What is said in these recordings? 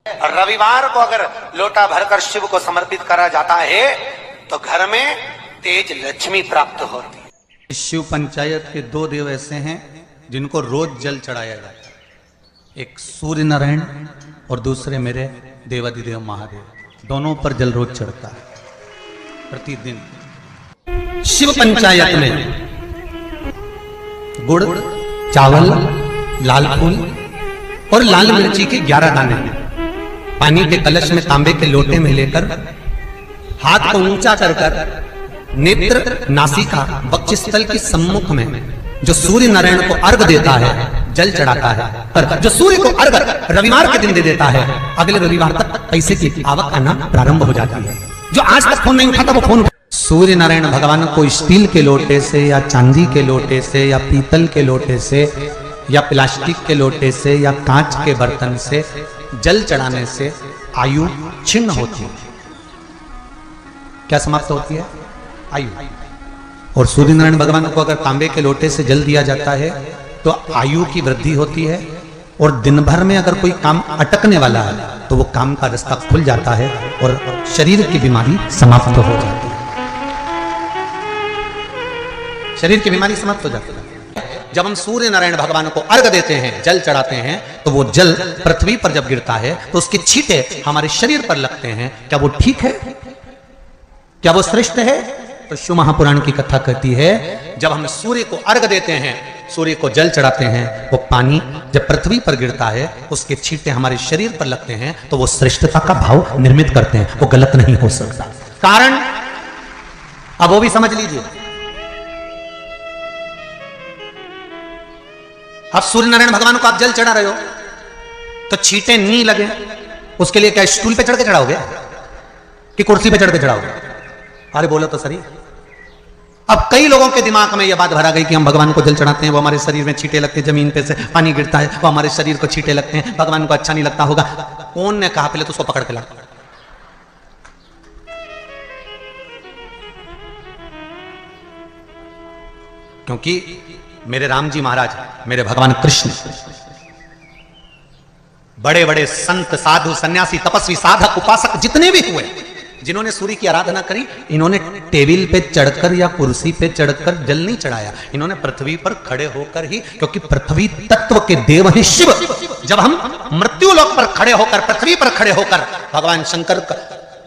रविवार को अगर लोटा भरकर शिव को समर्पित करा जाता है तो घर में तेज लक्ष्मी प्राप्त होती है। शिव पंचायत के दो देव ऐसे हैं जिनको रोज जल चढ़ाया जाता है, एक सूर्य नारायण और दूसरे मेरे देवाधिदेव महादेव। दोनों पर जल रोज चढ़ता है प्रतिदिन। शिव पंचायत में गुड़, चावल, लाल फूल और लाल मिर्ची के 11 दाने पानी के कलश में तांबे के लोटे में लेकर हाथ को ऊंचा कर कर नेत्र, नासिका, वक्षस्थल के सम्मुख में जो सूर्य नारायण को अर्घ देता है जल चढ़ाता है। पर जो सूर्य को अर्घ रविवार के दिन दे देता है अगले रविवार तक पैसे की आवक आना प्रारंभ हो जाती है। जो आज तक फोन नहीं उठाता वो फोन। सूर्य नारायण भगवान को स्टील के लोटे से या चांदी के लोटे से या पीतल के लोटे से या प्लास्टिक के लोटे से या कांच के बर्तन से जल चढ़ाने से आयु छिन्न होती है। क्या समाप्त होती है? आयु। और सूर्य नारायण भगवान को अगर तांबे के लोटे से जल दिया जाता है तो आयु की वृद्धि होती है और दिन भर में अगर कोई काम अटकने वाला है तो वो काम का रास्ता खुल जाता है और शरीर की बीमारी समाप्त हो जाती है। शरीर की बीमारी समाप्त हो जाती है। जब हम सूर्य नारायण भगवान को अर्घ देते हैं, जल चढ़ाते हैं, तो वो जल पृथ्वी पर जब गिरता है तो उसके छींटे हमारे शरीर पर लगते हैं। क्या वो ठीक है? क्या वो श्रेष्ठ है? तो शिव महापुराण की कथा कहती है जब हम सूर्य को अर्घ देते हैं, सूर्य को जल चढ़ाते हैं, वो पानी जब पृथ्वी पर गिरता है उसके छींटे हमारे शरीर पर लगते हैं तो वो श्रेष्ठता का भाव निर्मित करते हैं। वो गलत नहीं हो सकता। कारण अब वो भी समझ लीजिए। अब सूर्य नारायण भगवान को आप जल चढ़ा रहे हो तो छींटे नहीं लगे, उसके लिए क्या स्टूल पे चढ़ के चढ़ाओगे कि कुर्सी पे चढ़ के चढ़ाओगे? अरे बोलो तो सही। अब कई लोगों के दिमाग में यह बात भरा गई कि हम भगवान को जल चढ़ाते हैं, वो हमारे शरीर में छींटे लगते हैं, जमीन पे से पानी गिरता है, वो हमारे शरीर को छींटे लगते हैं, भगवान को अच्छा नहीं लगता होगा। कौन ने कहा? पहले तो उसको पकड़ के ला। क्योंकि मेरे राम जी महाराज, मेरे भगवान कृष्ण बड़े बड़े संत, साधु, सन्यासी, तपस्वी, साधक, उपासक जितने भी हुए जिन्होंने सूर्य की आराधना करी, इन्होंने टेबल पे चढ़कर या कुर्सी पे चढ़कर जल नहीं चढ़ाया। इन्होंने पृथ्वी पर खड़े होकर ही, क्योंकि पृथ्वी तत्व के देव हैं शिव। जब हम मृत्यु लोक पर खड़े होकर, पृथ्वी पर खड़े होकर भगवान शंकर का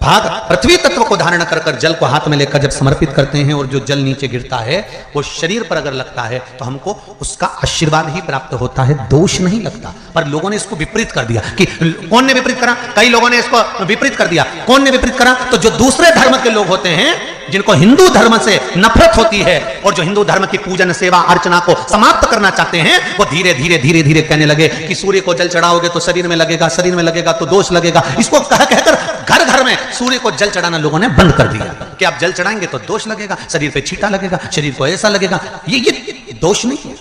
भाग पृथ्वी तत्व को धारण कर कर जल को हाथ में लेकर जब समर्पित करते हैं और जो जल नीचे गिरता है वो शरीर पर अगर लगता है तो हमको उसका आशीर्वाद ही प्राप्त होता है, दोष नहीं लगता। पर लोगों ने इसको विपरीत कर दिया। कि कौन ने विपरीत करा? कई लोगों ने इसको विपरीत कर दिया। कौन ने विपरीत करा? तो जो दूसरे धर्म के लोग होते हैं, जिनको हिंदू धर्म से नफरत होती है और जो हिंदू धर्म की पूजन, सेवा, अर्चना को समाप्त करना चाहते हैं, वो धीरे धीरे धीरे धीरे कहने लगे कि सूर्य को जल चढ़ाओगे तो शरीर में लगेगा, शरीर में लगेगा तो दोष लगेगा। इसको कह कहकर घर घर में सूर्य को जल चढ़ाना लोगों ने बंद कर दिया कि आप जल चढ़ाएंगे तो दोष लगेगा, शरीर पे छींटा लगेगा, शरीर को ऐसा लगेगा। ये दोष नहीं है।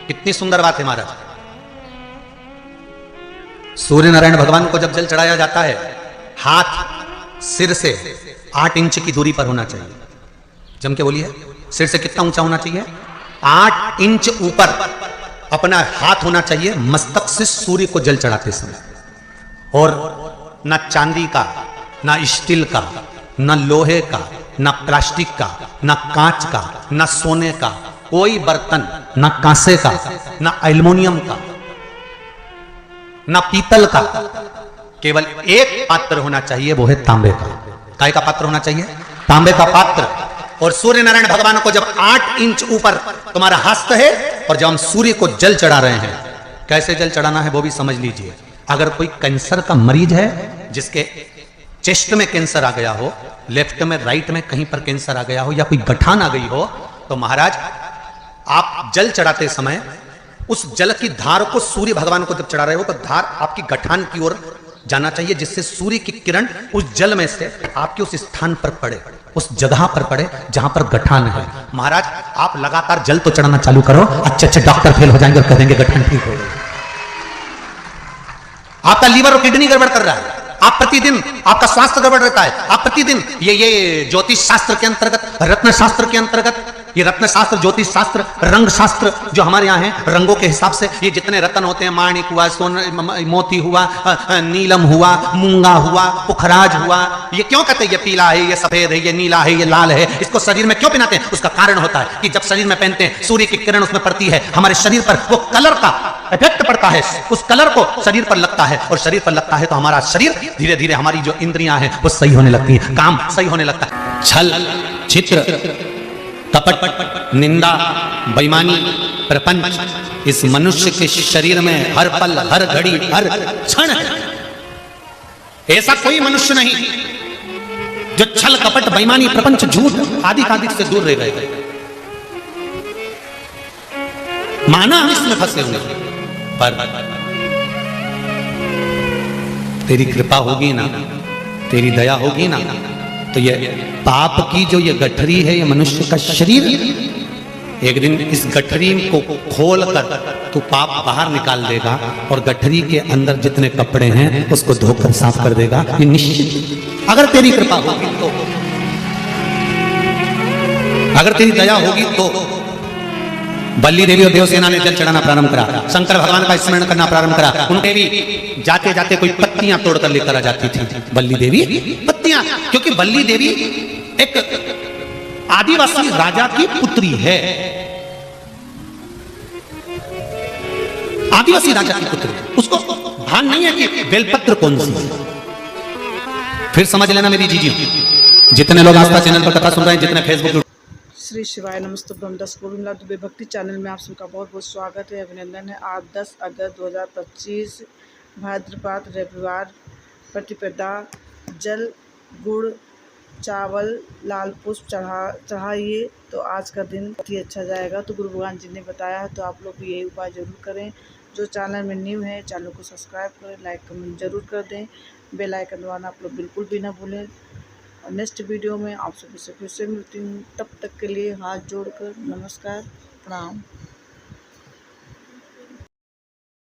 कितनी सुंदर बात है महाराज। सूर्य नारायण भगवान को जब जल चढ़ाया जाता है, हाथ सिर से 8 इंच की दूरी पर होना चाहिए। जम के बोलिए, सिर से कितना ऊंचा होना चाहिए? 8 इंच ऊपर अपना हाथ होना चाहिए मस्तक से सूर्य को जल चढ़ाते समय। और ना चांदी का, ना स्टील का, ना लोहे का, ना प्लास्टिक का, ना कांच का, ना सोने का कोई बर्तन, ना कांसे का, ना एल्युमिनियम का, ना पीतल का, केवल एक पात्र होना चाहिए, वो है तांबे का। काय का पात्र होना चाहिए? तांबे का पात्र। और सूर्य नारायण भगवान को जब 8 इंच ऊपर तुम्हारा हस्त है और जब हम सूर्य को जल चढ़ा रहे हैं, कैसे जल चढ़ाना है वो भी समझ लीजिए। अगर कोई कैंसर का मरीज है, जिसके चेस्ट में कैंसर आ गया हो, लेफ्ट में, राइट में कहीं पर कैंसर आ गया हो, या कोई गठान आ गई हो, तो महाराज आप जल चढ़ाते समय उस जल की धार को, सूर्य भगवान को जब चढ़ा रहे हो तो धार आपकी गठान की ओर जाना चाहिए, जिससे सूर्य की किरण उस जल में से आपके उस स्थान पर पड़े, उस जगह पर पड़े जहां पर गठान है। महाराज आप लगातार जल तो चढ़ाना चालू करो, अच्छे डॉक्टर फेल हो जाएंगे और कह देंगे गठान ठीक हो गई। आपका लीवर और किडनी गड़बड़ कर रहा है, आप प्रतिदिन, आपका स्वास्थ्य गड़बड़ रहता है, आप प्रतिदिन ये ज्योतिष शास्त्र के अंतर्गत, रत्न शास्त्र के अंतर्गत ये रत्न शास्त्र, ज्योतिष शास्त्र, रंग शास्त्र जो हमारे यहाँ है, रंगों के हिसाब से ये जितने रत्न होते हैं, माणिक हुआ, मोती हुआ, नीलम हुआ, मूंगा हुआ, पुखराज हुआ, ये क्यों कहते हैं ये पीला है, ये सफेद है, ये नीला है, ये लाल है, इसको शरीर में क्यों पहनाते हैं? उसका कारण होता है कि जब शरीर में पहनते हैं सूर्य की किरण उसमें पड़ती है, हमारे शरीर पर वो कलर का इफेक्ट पड़ता है, उस कलर को शरीर पर लगता है, और शरीर पर लगता है तो हमारा शरीर धीरे धीरे, हमारी जो इंद्रियां हैं वो सही होने लगती है, काम सही होने लगता है। छल, चित्र, कपट, निंदा, बेईमानी, प्रपंच इस मनुष्य के शरीर में हर पल, हर घड़ी, हर क्षण है। ऐसा कोई मनुष्य नहीं जो छल, कपट, बेईमानी, प्रपंच, झूठ आदि आदि से दूर रह गए। माना हम इसमें फंसे हुए, पर तेरी कृपा होगी ना, तेरी दया होगी ना, तो ये पाप की जो ये गठरी है, ये मनुष्य का शरीर, एक दिन इस गठरी को खोल कर तू पाप बाहर निकाल देगा, और गठरी के अंदर जितने कपड़े हैं उसको धोकर साफ कर देगा, ये निश्चित। अगर तेरी कृपा होगी तो, अगर तेरी दया होगी तो। बल्ली देवी और देवसेना ने जल चढ़ाना प्रारंभ करा, शंकर भगवान का स्मरण करना प्रारंभ करा। उनके भी जाते जाते कोई पत्तियां तोड़कर लेकर आ जाती थी बल्ली देवी, पत्तियां, क्योंकि बल्ली देवी एक आदिवासी राजा की पुत्री है, आदिवासी राजा की पुत्री, उसको भान नहीं है कि बेलपत्र कौन सी। फिर समझ लेना मेरी जीजियों, जितने लोग आस्था चैनल पर कथा सुन रहे हैं, जितने फेसबुक। श्री शिवाय नमस्ते। ब्रह्मदास गोविंद दुबे भक्ति चैनल में आप सबका बहुत बहुत स्वागत है, अभिनंदन है। आज 10 अगस्त 2025 भाद्रपद रविवार, प्रतिपदा, जल, गुड़, चावल, लाल पुष्प चढ़ाइए तो आज का दिन बहुत ही अच्छा जाएगा। तो गुरु भगवान जी ने बताया है, तो आप लोग भी यही उपाय जरूर करें। जो चैनल में न्यू है, चैनल को सब्सक्राइब करें, लाइक कमेंट जरूर कर दें, बेल आइकन दबाना आप लोग बिल्कुल भी ना भूलें। और नेक्स्ट वीडियो में आप सभी से फिर से मिलती हूँ, तब तक के लिए हाथ जोड़कर नमस्कार, प्रणाम।